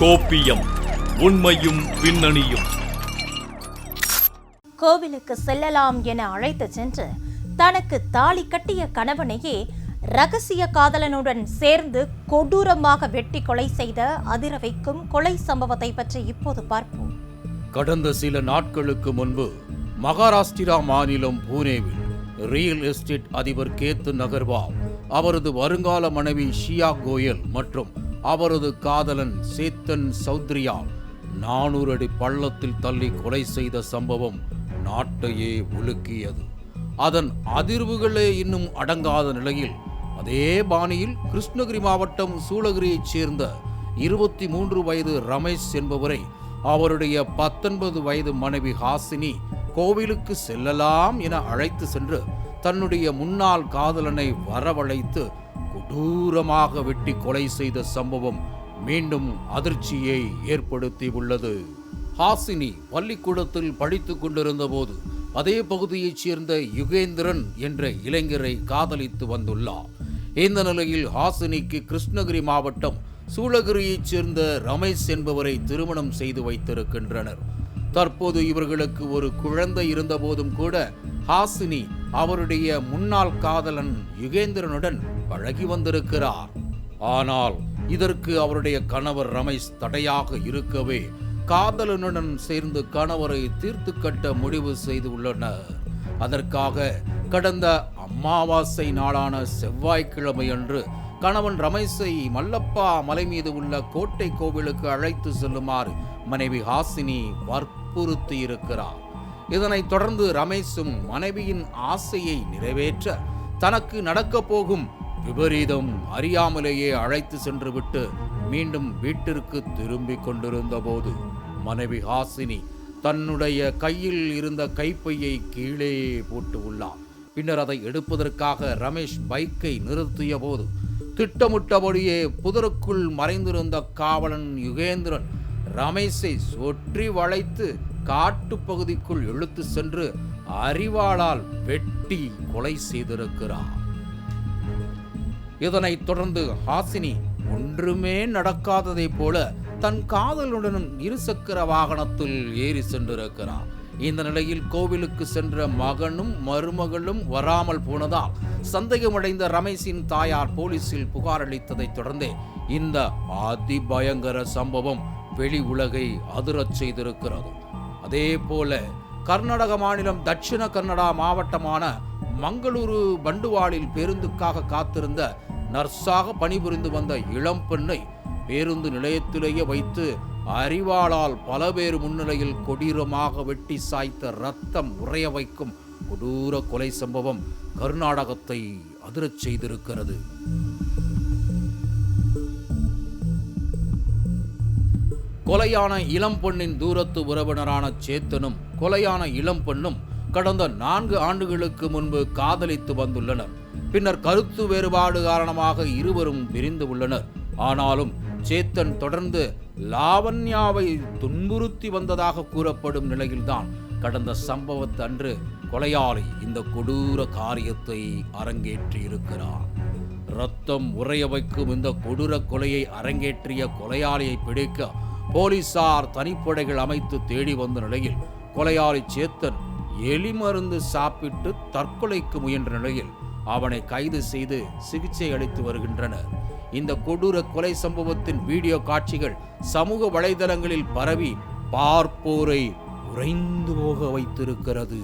கோப்பியம், உண்மையும் பின்னணியும். கோவிலுக்கு செல்லலாம் என அழைத்து சென்று தனக்கு தாலி கட்டிய கணவனையே ரகசிய காதலனுடன் சேர்ந்து கொடூரமாக வெட்டி கொலை செய்த அதிர வைக்கும் கொலை சம்பவத்தை பற்றி இப்போது பார்ப்போம். கடந்த சில நாட்களுக்கு முன்பு மகாராஷ்டிரா மாநிலம் பூனேவில் ரியல் எஸ்டேட் அதிபர் கேத்தன் அகர்வால் அவரது வருங்கால மனைவி ஷியா கோயல் மற்றும் அவரது காதலன் சேத்தன் சௌத்ரியால் 400 அடி பள்ளத்தில் தள்ளி கொலை செய்த சம்பவம் நாட்டையே உலுக்கியது. அதன் அதிர்வுகளே இன்னும் அடங்காத நிலையில் அதே பாணியில் கிருஷ்ணகிரி மாவட்டம் சூளகிரியைச் சேர்ந்த 23 வயது ரமேஷ் என்பவரை அவருடைய 19 வயது மனைவி ஹாசினி கோவிலுக்கு செல்லலாம் என அழைத்து சென்று தன்னுடைய முன்னாள் காதலனை வரவழைத்து கொடூரமாக வெட்டி கொலை செய்த சம்பவம் மீண்டும் அதிர்ச்சியை ஏற்படுத்தி உள்ளது. ஹாசினி பள்ளிக்கூடத்தில் படித்துக் கொண்டிருந்த போது அதே பகுதியைச் சேர்ந்த யுகேந்திரன் என்ற இளைஞரை காதலித்து வந்துள்ளார். இந்த நிலையில் ஹாசினிக்கு கிருஷ்ணகிரி மாவட்டம் சூளகிரியைச் சேர்ந்த ரமேஷ் என்பவரை திருமணம் செய்து வைத்திருக்கின்றனர். தற்போது இவர்களுக்கு ஒரு குழந்தை இருந்த போதும் கூட ஹாசினி அவருடைய முன்னாள் காதலன் யுகேந்திரனுடன் பழகி வந்திருக்கிறார். ஆனால் இதற்கு அவருடைய கணவர் ரமேஷ் தடையாக இருக்கவே காதலனுடன் சேர்ந்து கணவரை தீர்த்து கட்ட முடிவு செய்து உள்ளனர். அதற்காக கடந்த அமாவாசை நாளான செவ்வாய்க்கிழமை அன்று கணவன் ரமேஷை மல்லப்பா மலை மீது உள்ள கோட்டை கோவிலுக்கு அழைத்து செல்லுமாறு மனைவி ஹாசினி வற்புறுத்தி இருக்கிறார். இதனைத் தொடர்ந்து ரமேஷும் மனைவியின் ஆசையை நிறைவேற்ற தனக்கு நடக்கப் போகும் விபரீதம் அறியாமலேயே அழைத்து சென்று விட்டு மீண்டும் வீட்டிற்கு திரும்பிக் கொண்டிருந்த போது மனைவி ஹாசினி தன்னுடைய கையில் இருந்த கைப்பையை கீழே போட்டு உள்ளார். பின்னர் அதை எடுப்பதற்காக ரமேஷ் பைக்கை நிறுத்திய போது திட்டமிட்டபடியே புதருக்குள் மறைந்திருந்த காவலன் யுகேந்திரன் ரமேஷை சுற்றி வளைத்து காட்டு பகுதிக்குள் இழுத்து சென்று அரிவாளால் வெட்டி கொலை செய்திருக்கிறார். இதனைத் தொடர்ந்து ஹாசினி ஒன்றுமே நடக்காததை போல தன் காதலுடன் இருசக்கர வாகனத்தில் ஏறி சென்றிருக்கிறார். இந்த நிலையில் கோவிலுக்கு சென்ற மகனும் மருமகளும் வராமல் போனதால் சந்தேகமடைந்த ரமேஷின் தாயார் போலீசில் புகார் அளித்ததைத் தொடர்ந்தே இந்த அதிபயங்கர சம்பவம் வெளி உலகை அதிரச் செய்திருக்கிறது. அதே போல கர்நாடக மாநிலம் தட்சிண கன்னடா மாவட்டமான மங்களூரு பண்டுவாளில் பேருந்துக்காக காத்திருந்த நர்ஸாக பணிபுரிந்து வந்த இளம் பெண்ணை பேருந்து நிலையத்திலேயே வைத்து அரிவாளால் பல பேர் முன்னிலையில் கொடூரமாக வெட்டி சாய்த்த ரத்தம் உறைய வைக்கும் கொடூர கொலை சம்பவம் கர்நாடகத்தை அதிரச் செய்திருக்கிறது. கொலையான இளம் பெண்ணின் தூரத்து உறவினரான சேத்தனும் கொலையான இளம் பெண்ணும் கடந்த 4 ஆண்டுகளுக்கு முன்பு காதலித்து வந்துள்ளனர். பின்னர் கருத்து வேறுபாடு காரணமாக இருவரும் பிரிந்து உள்ளனர். ஆனாலும் சேத்தன் தொடர்ந்து லாவண்யாவை துன்புறுத்தி வந்ததாக கூறப்படும் நிலையில்தான் கடந்த சம்பவத்தன்று கொலையாளி இந்த கொடூர காரியத்தை அரங்கேற்றி இருக்கிறார். ரத்தம் உறைய வைக்கும் இந்த கொடூர கொலையை அரங்கேற்றிய கொலையாளியை பிடிக்க போலீசார் தனிப்படைகள் அமைத்து தேடி வந்த நிலையில் கொலையாளி சேத்தன் எலி மருந்து சாப்பிட்டு தற்கொலைக்கு முயன்ற நிலையில் அவனை கைது செய்து சிகிச்சை அளித்து வருகின்றனர். இந்த கொடூர கொலை சம்பவத்தின் வீடியோ காட்சிகள் சமூக வலைதளங்களில் பரவி பார்ப்போரை உறைந்து போக வைத்திருக்கிறது.